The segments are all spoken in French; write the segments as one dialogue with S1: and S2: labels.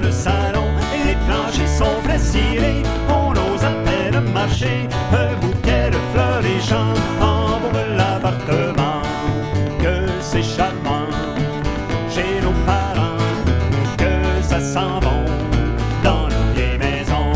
S1: le salon, et les planchers sont flacirés. On ose à peine marcher, un bouquet de fleurs et champs embaume l'appartement. Que c'est charmant chez nos parents, que ça sent bon dans nos vieilles maisons.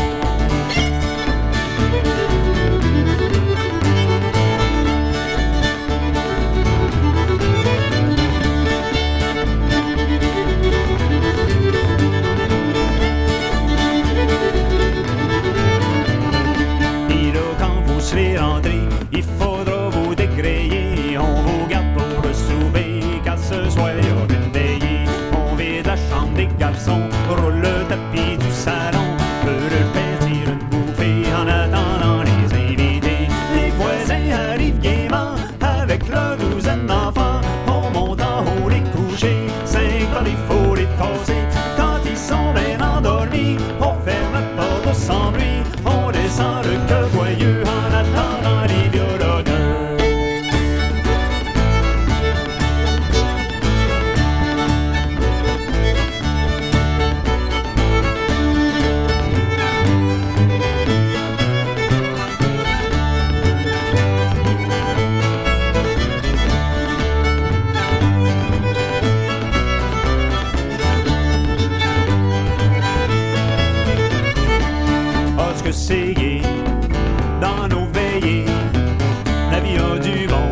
S1: Et là, quand vous serez rentrés, il faudra vous dégrayer. On vous garde pour le souper, car ce soir il y aura une veillée. On vide la chambre des garçons, roule le tapis du salon, peut leur faire une bouffée en attendant les invités. Les voisins arrivent gaiement avec leurs douzaine d'enfants. On monte en haut les coucher, 5 ans il faut les tasser. Quand ils sont bien endormis, on ferme la porte sans bruit. On descend le cœur joyeux en attendant les violoneux. Parce que c'est gai dans nos veillées, la vie a du bon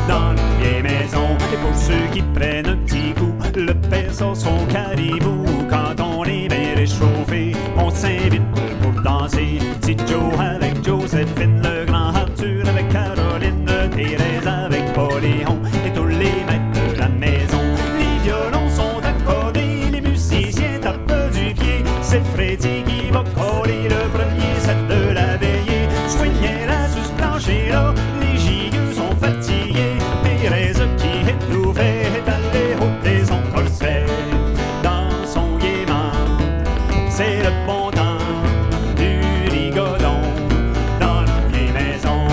S1: dans nos vieilles maisons. Et pour ceux qui prennent un petit coup, le père sort son caribou. Quand on est bien réchauffé, on s'invite pour danser. Petit Joe avec Joséphine, le grand Arthur avec Caroline, Thérèse avec Pauléon et tous les maîtres de la maison. Les violons sont accordés, les musiciens tapent du pied. C'est Freddy qui va coller le premier set de la veillée. Soignez la sur ce plancher-là, les gigueux sont fatigués. Thérèse qui est ouverte est allée ôter son corset. Dans son gaiement, c'est le bon temps du rigodon dans nos vieilles maisons.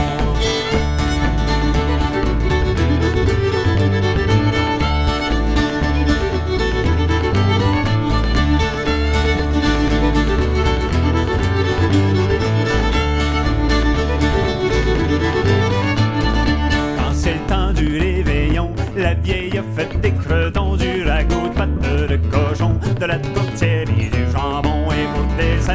S1: Quand c'est le temps du réveillon, la vieille a fait des cretons, du ragoût de pâte de cochon, de la tourtière et du jambon. Et pour le dessert,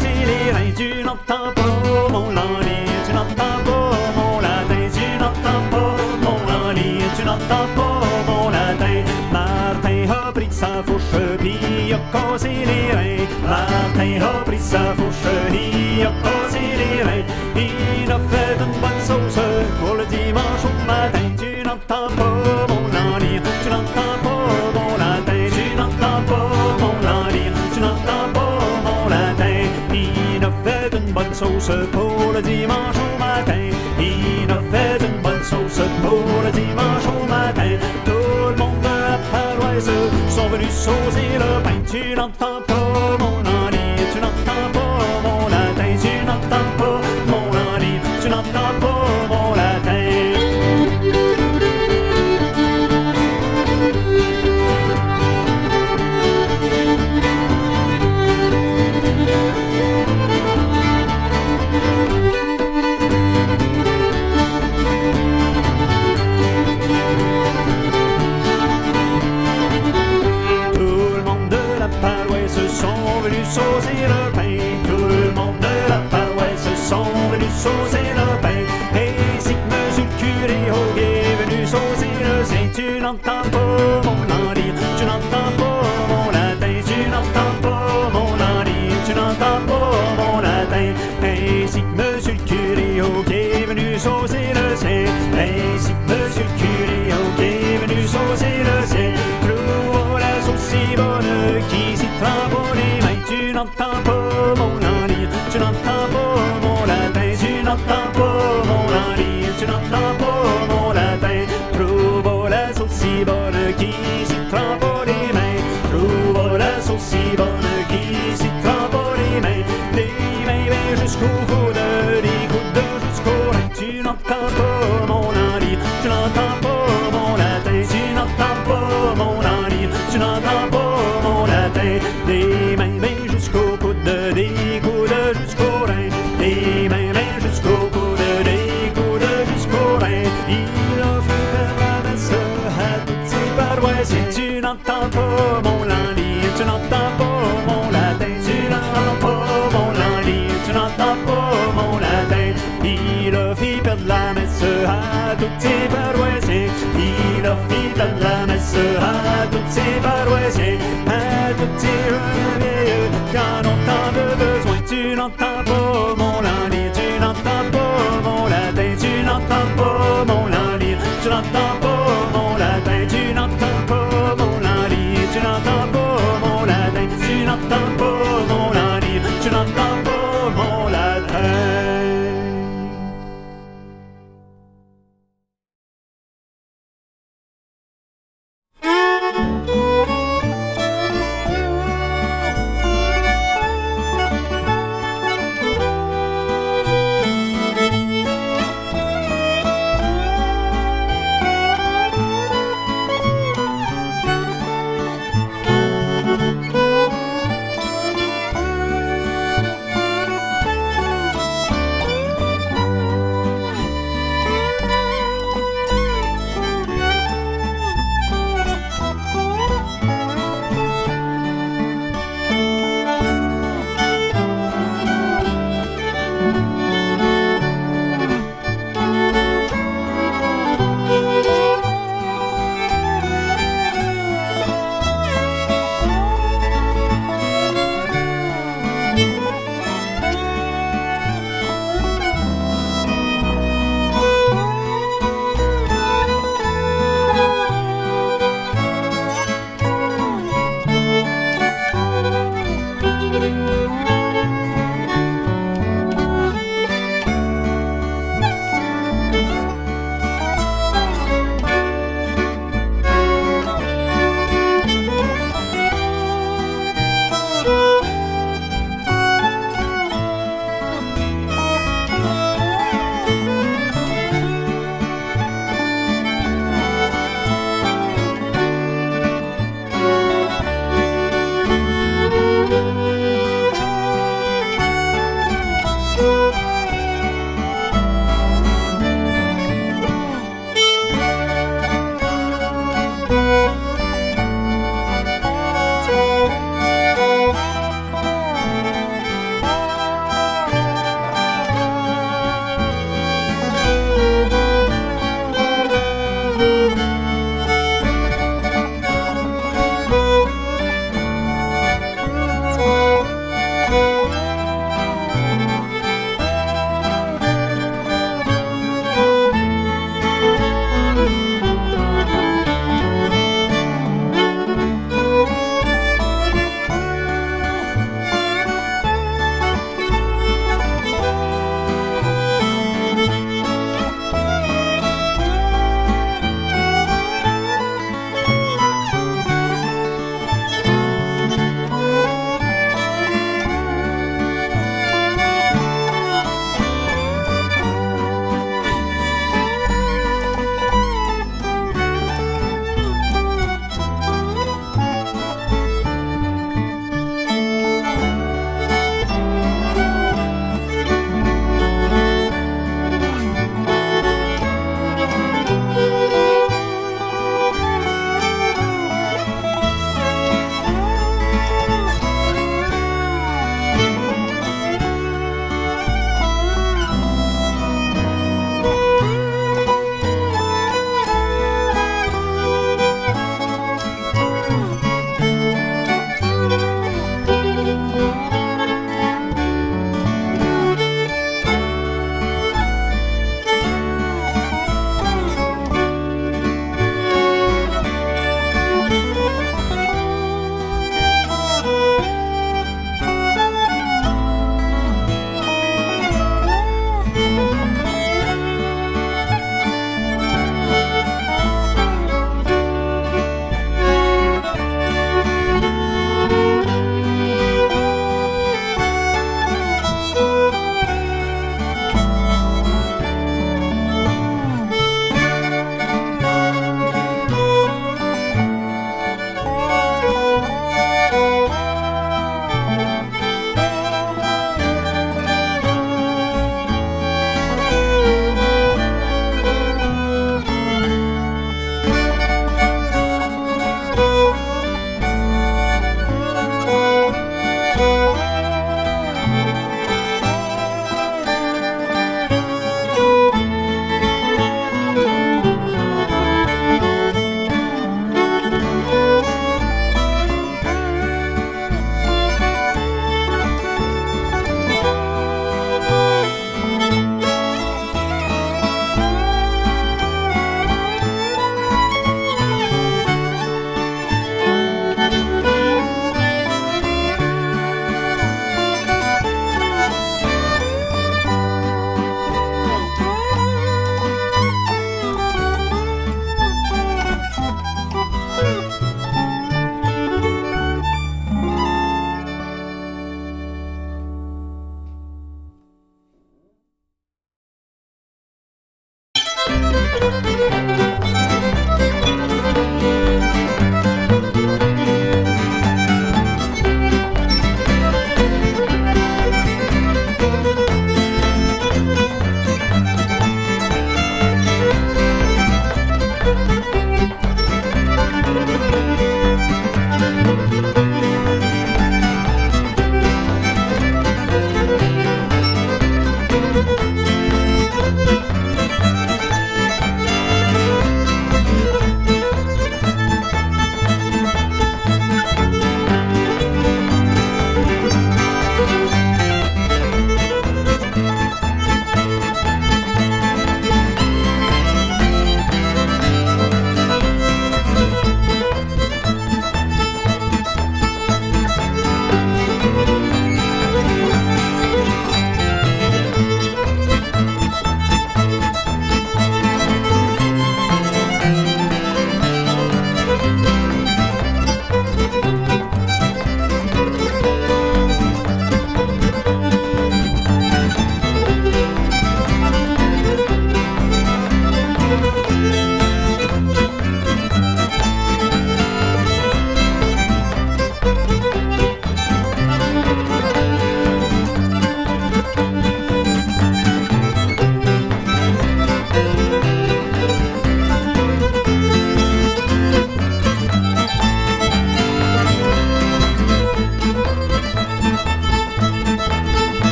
S1: casser les reins. Tu n'entends pas mon landier, tu n'entends pas mon latin, tu n'entends pas mon landier, tu n'entends pas mon latin. Martin a pris sa fourche, puis il a cassé les reins. Martin a pris sa fourche, il a cassé les reins. Il a fait une bonne sauce pour le dimanche au matin. Tu n'entends pas mon landier, tu n'entends pas mon latin, tu n'entends pas mon landier, tu n'entends pas mon latin. Il a fait une bonne sauce pour le dimanche au matin. Il a fait une bonne sauce pour le dimanche au matin. Tout le monde de la paroisse sont venus saucer le pain. Tu n'entends pas mon landier, tu n'entends pas mon latin, tu n'entends pas mon landier, tu n'entends pas mon latin. Sont venus saucer le pain. Tout le monde de la paroisse sont venus saucer le pain. Ainsi que monsieur le curé est venu saucer le sein. Tu n'entends pas mon landier, tu n'entends pas mon latin, tu n'entends pas mon landier, tu n'entends pas mon latin. Ainsi que monsieur le curé est venu saucer le sein. Ainsi que monsieur le curé est venu saucer le sein. Trouve la sauce si bonne qui s'y trempe. Tu n'entends pas mon landier, tu n'entends pas mon latin, tu n'entends pas mon landier, tu n'entends pas mon latin. Trouve la sauce si bonne qui s'y trempe les mains. Trouve la sauce si bonne qui s'y trempe les mains. Les mains jusqu'au coude, les coudes jusqu'au rein. Tu n'entends pas mon landier, tu n'entends pas mon latin, tu n'entends pas mon landier, tu n'entends pas mon latin. Des mains jusqu'au coude, des coudes jusqu'au rein, des mains jusqu'au coude, des coudes jusqu'au rein. Il a fait la messe à toutes ses paroissiens. Tu n'entends pas mon landier, tu n'entends pas mon latin, tu n'entends pas mon landier, tu n'entends pas mon latin. Il a fait perdre la messe à toutes ses paroissiens. Il a fait perdre la messe à toutes ses paroissiens, à toutes ses jeunes vieilles quand on t'en a besoin. Tu n'entends pas mon landier, tu n'entends pas mon latin, tu n'entends pas mon landier, tu n'entends pas mon latin, tu n'entends pas mon landier, tu n'entends pas mon latin, tu n'entends pas mon landier, tu n'entends pas mon latin.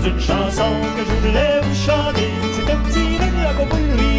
S1: pas une chanson que je voulais vous chanter. C'est un petit là qu'on peut rire.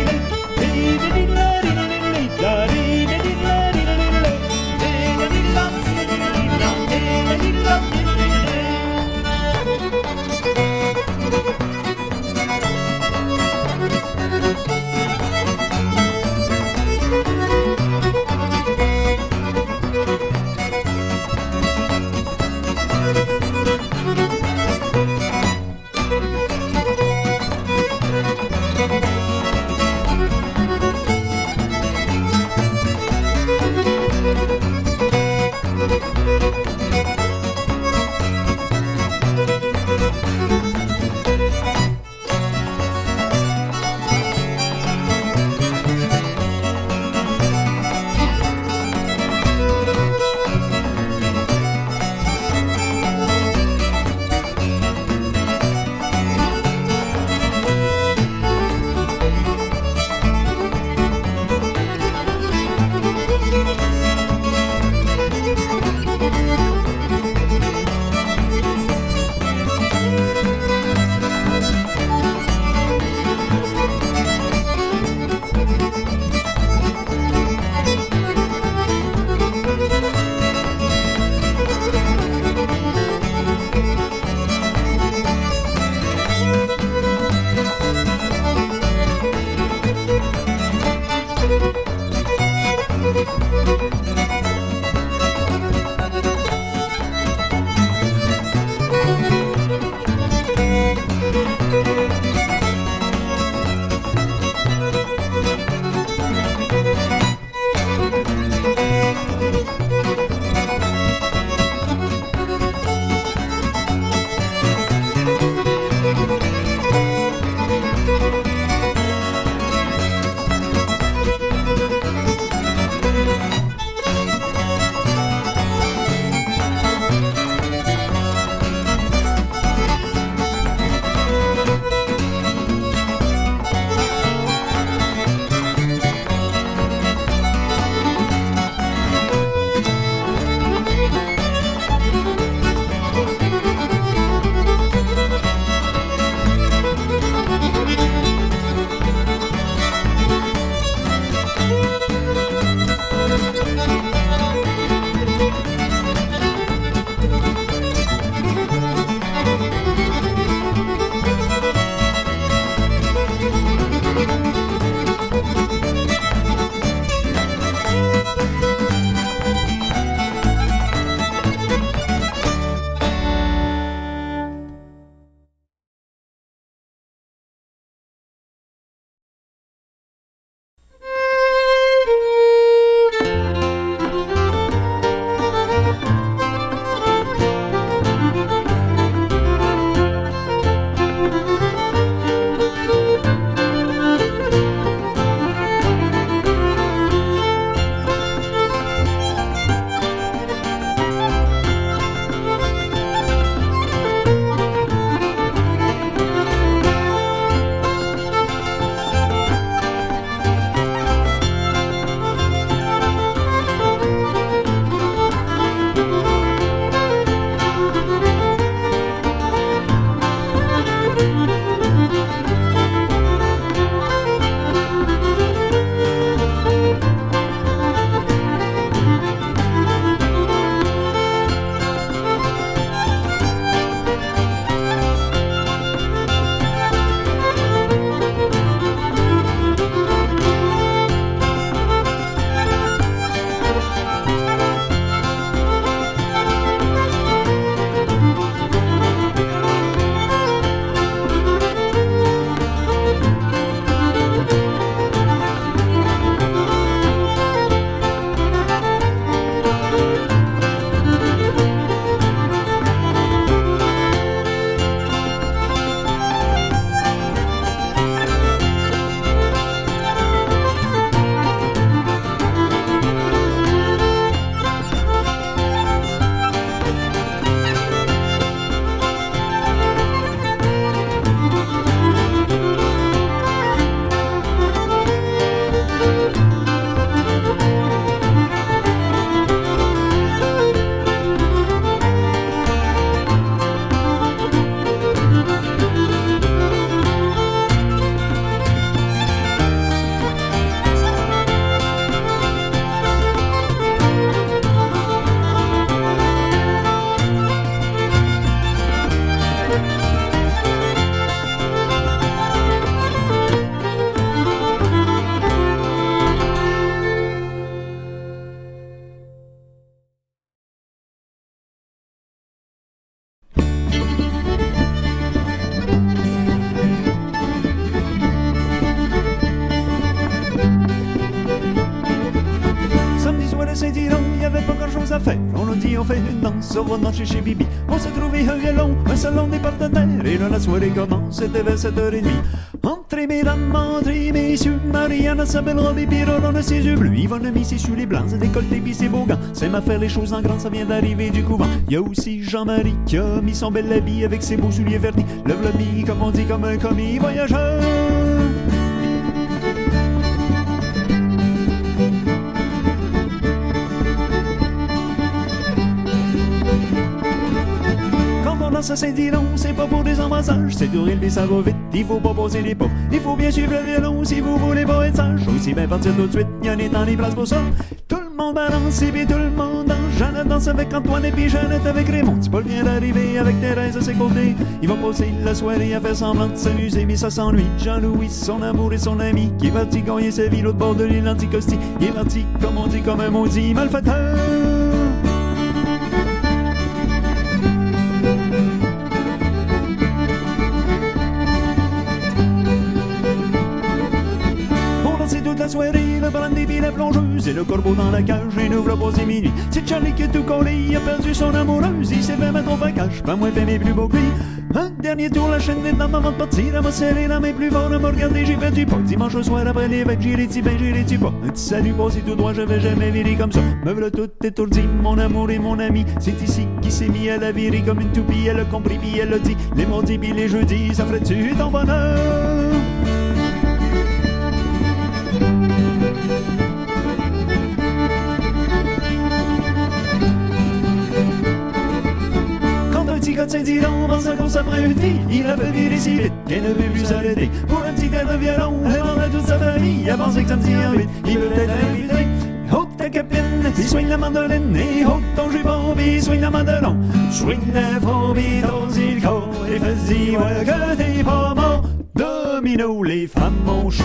S1: Saint-Hilaire, il y avait pas grand chose à faire. On a dit on fait une danse, on va danser chez Bibi. On s'est trouvé un violon, un salon des partenaires. Et là la soirée commence, c'était vers 7h30. Entrez mesdames, entrez messieurs, Marianne a sa belle robe et Pierrot on a ses yeux bleus. Yvonne a mis ses choux les blancs, ses décolletés pis ses beaux gants. C'est ma faire les choses en grand, ça vient d'arriver du couvent. Il y a aussi Jean-Marie qui a mis son bel habit avec ses beaux souliers vernis. Lève le mis, comme on dit, comme un commis voyageur. Ça Saint-Hilaire, c'est pas pour des embrassages, c'est tout relevé, ça va vite, il faut pas poser les pas. Il faut bien suivre le violon si vous voulez pas être sage. Aussi bien partir tout de suite, y'en est dans les places pour ça. Tout le monde balance et puis tout le monde danse. Jeannette danse avec Antoine et puis Jeannette avec Raymond. Paul vient d'arriver avec Thérèse à ses côtés. Ils vont passer la soirée à faire semblant de s'amuser, mais ça s'ennuie. Jean-Louis, son amour et son ami, qui est parti gagner sa vie l'autre bord de l'île Anticosti. Il est parti, comme on dit, comme un maudit malfaiteur. La soirée, le brandy puis la plongeuse et le corbeau dans la cage et n'ouvre pas ses minuit. C'est Charlie qui a tout collé, il a perdu son amoureuse, il s'est fait mettre au bagage, pas moins fait mes plus beaux cris. Un dernier tour, la chaîne est dans avant de partir, elle m'a serré la main plus fort, elle m'a regardé, j'ai perdu pas. Dimanche au soir après l'évêque, j'irai-tu ben j'irai-tu pas. Un petit salut passé tout droit, j'avais jamais viré comme ça. Me voilà tout étourdi, mon amour et mon ami. C'est ici qui s'est mis à la virer comme une toupie, elle a compris puis elle a dit. Les mardis puis les jeudis, ça ferait-tu ton bonheur? Quand Saint-Hilaire pense à course après une fille, il a fait virer si vite qu'elle ne veut plus s'arrêter. Pour un petit air de violon, elle demande à toute sa famille. Elle pense que samedi en 8, il veut être invité. Haute ta copine, puis swing la mandoline. Et haute ton jupon, puis swing la mandoline. Swing la faux, puis tors-y le corps. Et fais-y, ouais, que t'es pas mort. Domino, les femmes ont chaud.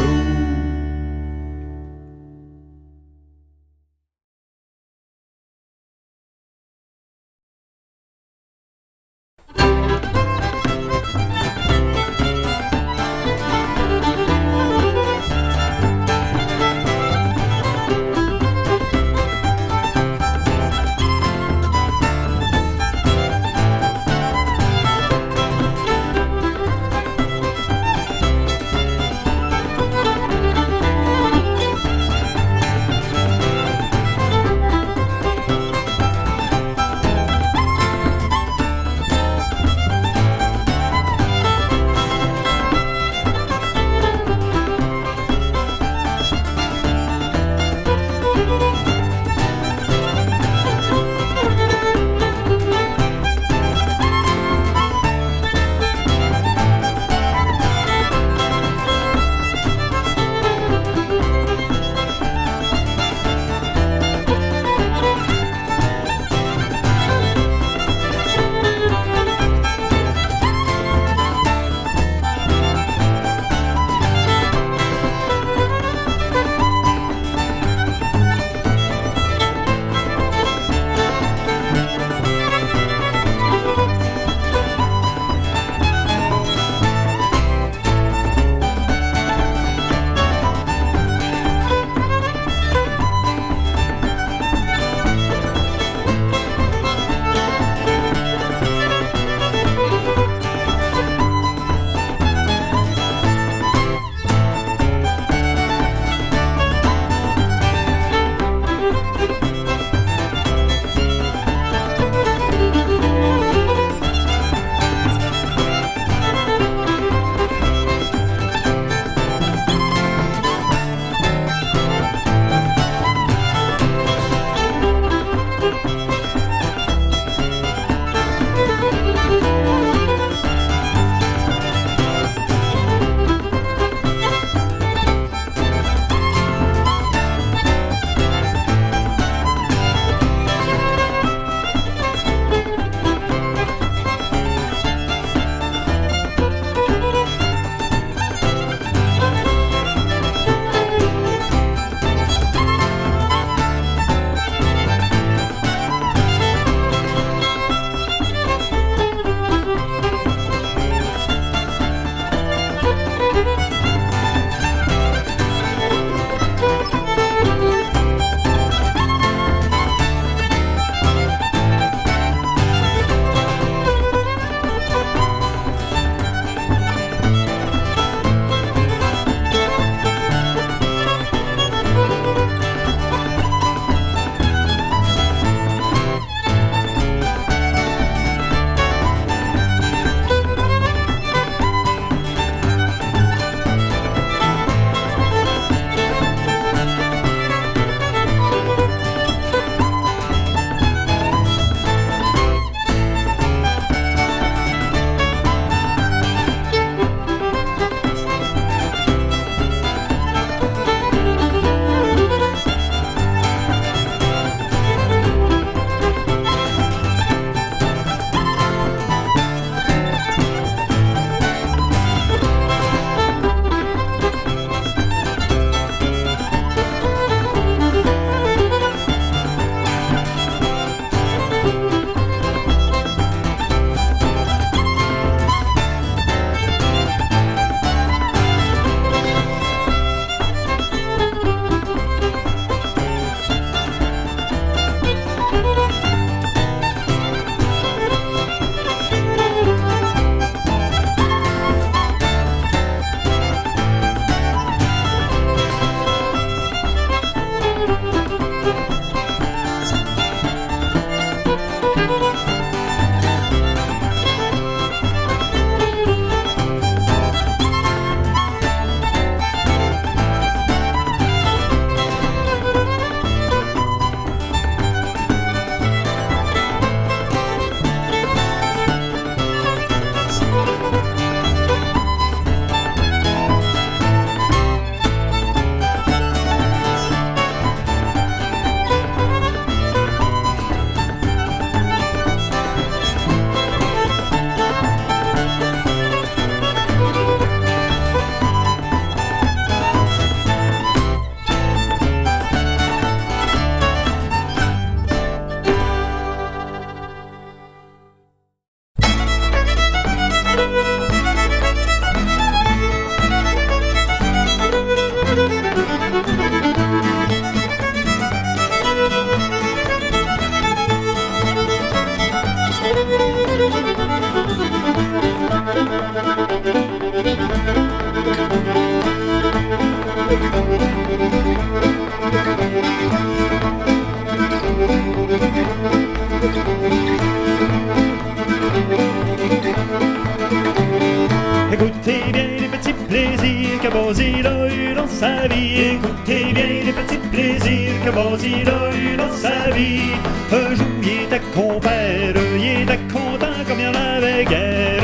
S1: que Basile a eu dans sa vie. Un jour, il était compère, il était content comme il y en avait guère.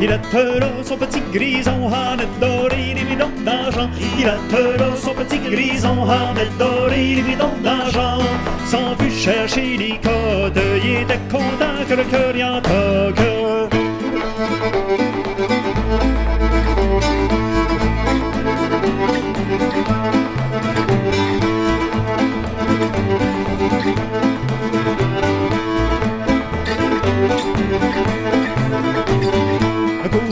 S1: Il attela son petit grison en doré des bidons d'argent. Il attela son petit grison en doré des bidons d'argent. S'en fut chercher les côtes, il était content que le cœur y en toque.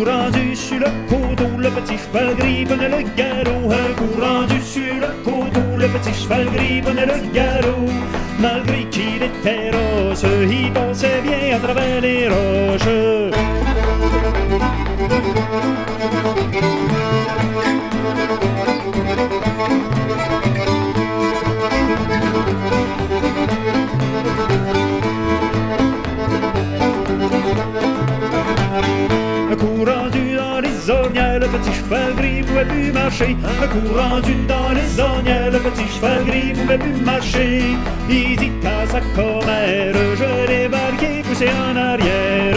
S1: Rendu sur le coteau, le petit cheval gris prenait le galop. Un coup rendu sur le coteau, le petit cheval gris prenait le galop. Malgré qu'il était rosse, il passait bien à travers les roches. Un coup rendu dans les ornières, le petit cheval gris pouvait plus marcher. Un coup rendu dans les ornières, le petit cheval gris pouvait plus marcher. Il dit à sa commère, je l'ai débarqué, poussé en arrière.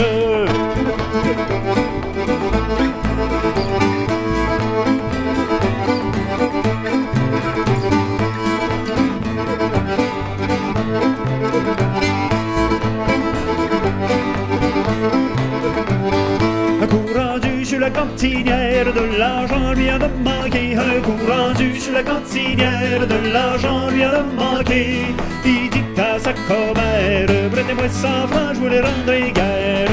S1: Un coup rendu sur la cantinière, de l'argent lui a de manquer. Un coup rendu sur la cantinière, de l'argent lui a de manquer. Il dit à sa commère, prêtez-moi 100 francs, je vous les rendrai guère.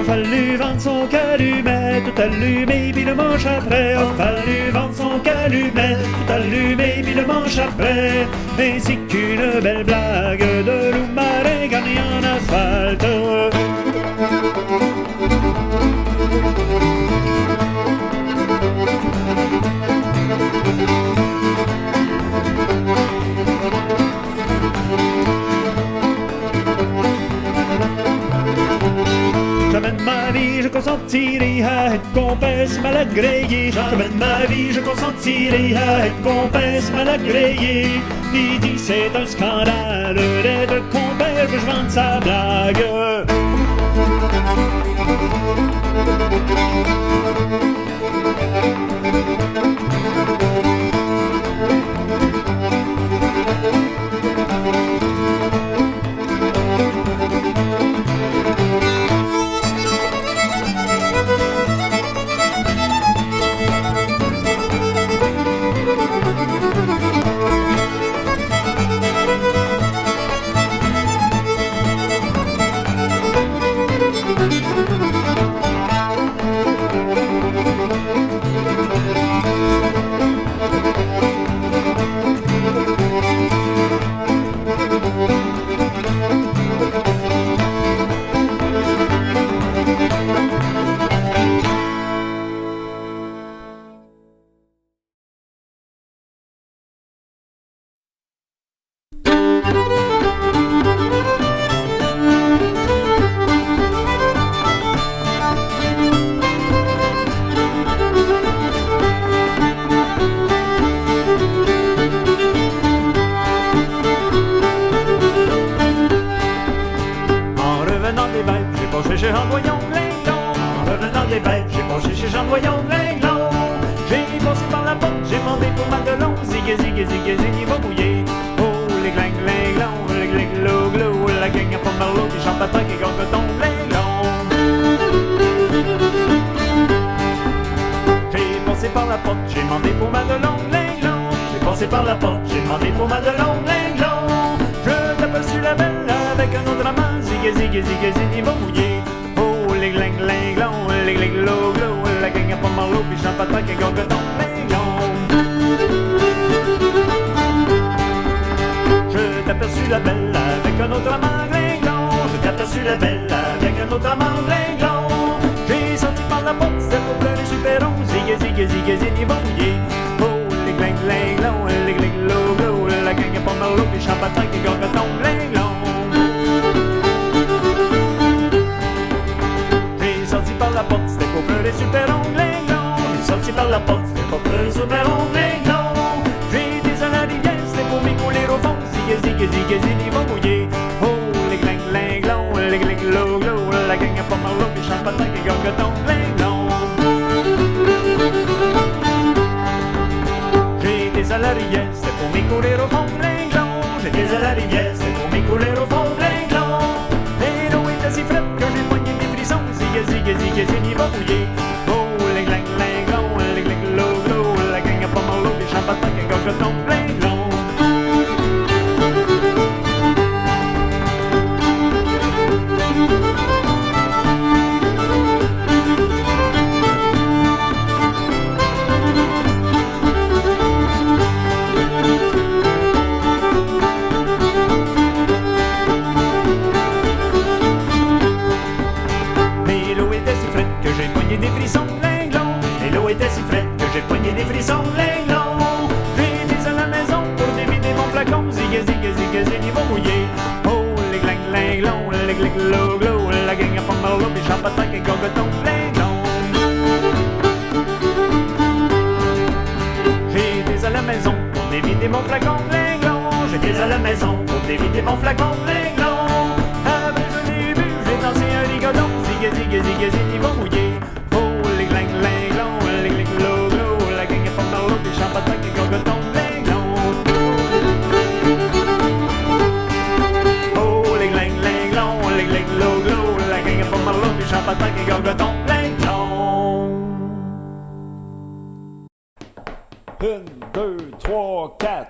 S1: Fallu vendre son calumet, tout allumé, puis le manche après. Fallu vendre son calumet, tout allumé, puis le manche après. Ainsi qu'une belle blague de loup marin garni en asphalte. Jamais de ma vie je consentirai à être compère si mal agréé. Jamais de ma vie je consentirai à être compère si mal agréé. Il dit c'est un scandale d'être compère, que je vende sa blague. chez Jean Doyon Glinglon. En revenant des fêtes, j'ai penché chez Jean Doyon Glinglon. J'ai passé par la porte, j'ai demandé pour Madelon. Zig, zig, zig, zig, il va mouiller. Oh, les gling, glinglon, les gling, glou, glou, la la gang à Pomerleau, puis chante papa qui gagne ton linglon. J'ai passé par la porte, j'ai demandé pour ma de long linglon. J'ai passé par la porte, j'ai demandé pour ma de long linglon. Je t'aperçus la belle avec un autre amant, zig zig zig zig, il va mouiller. Oh, ling ling linglon, ling ling lo glo, la gang à Pomerleau, puis chante papa qui gagne ton linglon. Je t'aperçus la belle avec un autre amant linglon. Je t'aperçus la belle avec un autre amant linglon. J'ai sorti par la porte, c'était pour pleurer super rond. Zig zig zig zig, il va mouiller. Oh, ling ling linglon, ling ling lo glo, la gang à Pomerleau, puis chante papa qui gagne ton linglon. J'ai sorti par la porte, c'était pour pleurer super rond linglon. J'ai sorti par la porte, c'était pour pleurer super rond linglon. J'ai des à la rivière, c'était pour m'écouler au fond. Zig zig zig zig, il va mouiller. Oh, ling ling linglon, ling ling lo glo, la gang à Pomerleau, puis chante papa qui gagne ton linglon. J'étais à la rivière, c'était pour m'écouler au fond linglon. J'étais à la rivière, c'était pour m'écouler au fond linglon. Et l'eau était si frette que j'ai poigné des frissons. Zig zig zig zig, il va mouiller. Oh, ling ling linglon, ling ling lo glo, la gang à Pomerleau, puis chante papa qui gagne ton linglon. Des frissons linglon. Et l'eau était si frette que j'ai poigné des frissons linglon. J'ai été à la maison pour dévider mon flacon. Zig zig zig zig, il va mouiller. Oh, ling ling linglon, ling ling lo glo, la gang à Pomerleau, puis chante papa qui gagne ton linglon. J'ai été à la maison pour dévider mon flacon linglon. J'étais à la maison pour dévider mon flacon linglon. Après je l'ai vu, j'ai dansé un rigodon. Zig zig zig zig, il va mouiller. Chante papa qui gagne ton linglon. Oh, ling ling linglon, ling ling lo glo, la gang à Pomerleau, puis chante papa qui gagne ton linglon. 1, 2, 3, 4.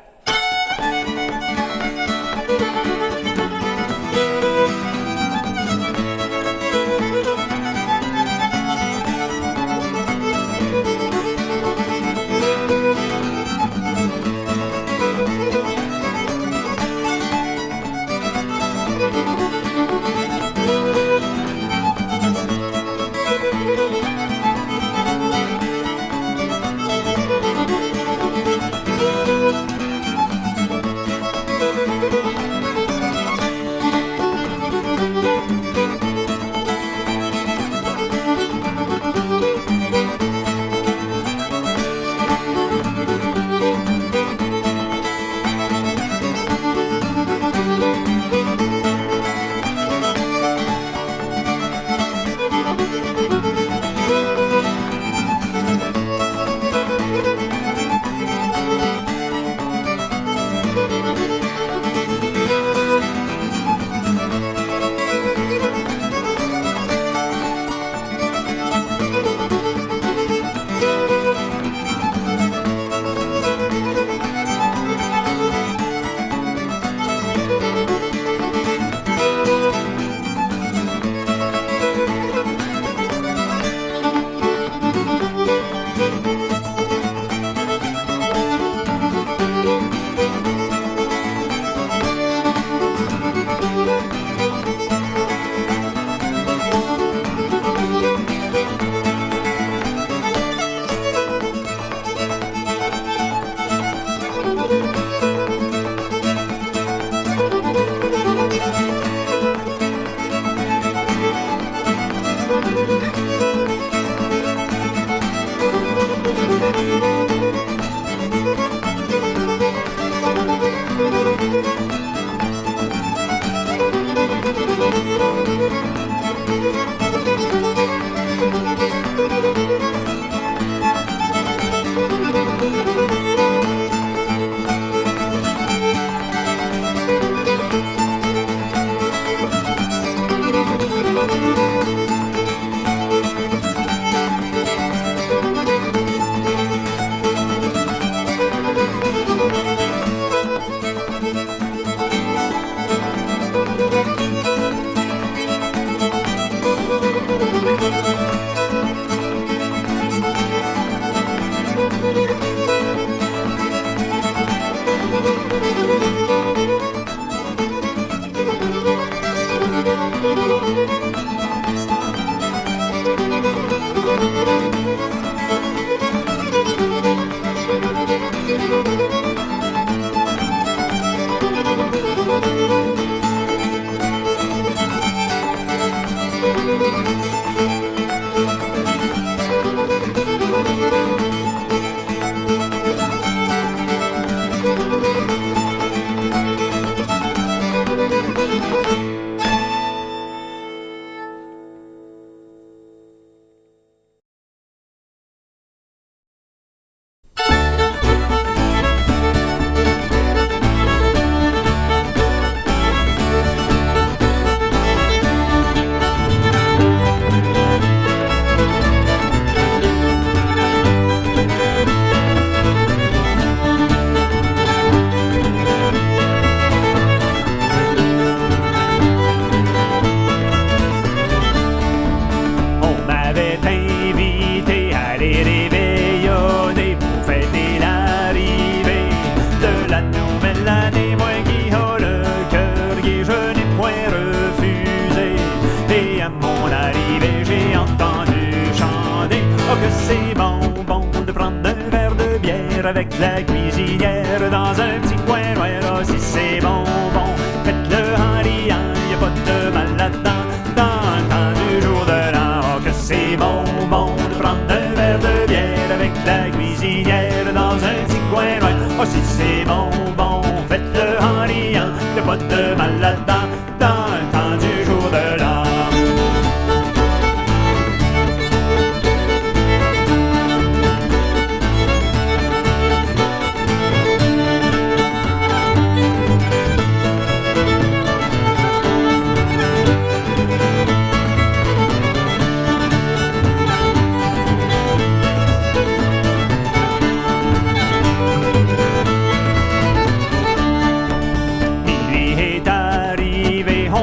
S1: Avec la cuisinière dans un petit coin noir. Oh, si c'est bon, bon, faites-le en riant, y a pas de mal là-dedans. Dans le temps du jour de l'an, oh, que c'est bon, bon de prendre un verre de bière avec la cuisinière dans un petit coin noir. Oh, si c'est bon, bon, faites-le en riant, y a pas de mal là-dedans. Dans le temps du jour de l'an.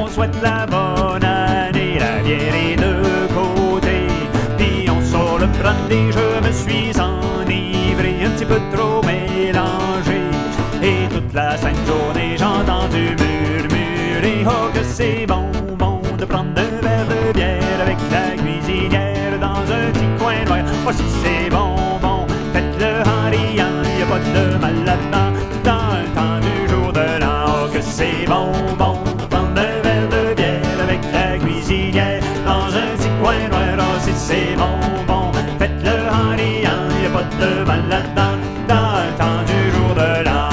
S1: Souhaite la bonne année, la bière est de côté, puis on sort le brandy, je me suis enivré, un petit peu trop mélangé, et toute la sainte journée j'ai entendu murmurer, oh que c'est bon, bon de prendre un verre de bière avec la cuisinière dans un petit coin noir, oh si c'est bon, bon, faites-le en riant, y a pas de mal là-dedans, dans le temps du jour de l'an, oh que c'est bon, bon. Dans un petit coin noir, oh, si c'est bon, bon, faites-le en riant, y a pas de mal là-dedans, dans le temps du jour de l'an.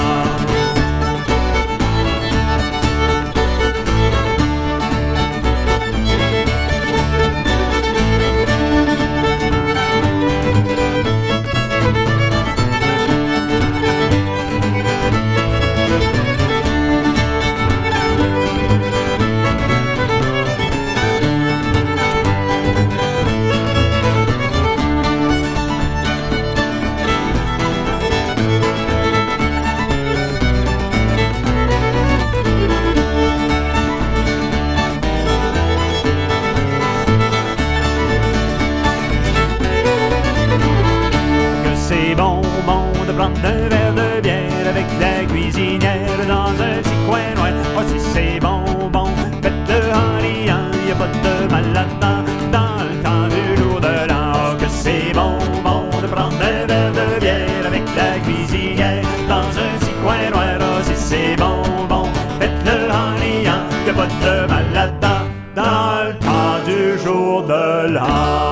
S1: C'est bon, bon de prendre un verre de bière avec la cuisinière dans un petit coin noir. Oh si c'est bon, bon, faites-le en riant, y a pas de mal là-dedans, dans le temps du jour de l'an. Oh que c'est bon, bon de prendre un verre de bière avec la cuisinière dans un petit coin noir. Oh si c'est bon, bon, faites-le en riant, y a pas de mal là-dedans, dans le temps du jour de l'an.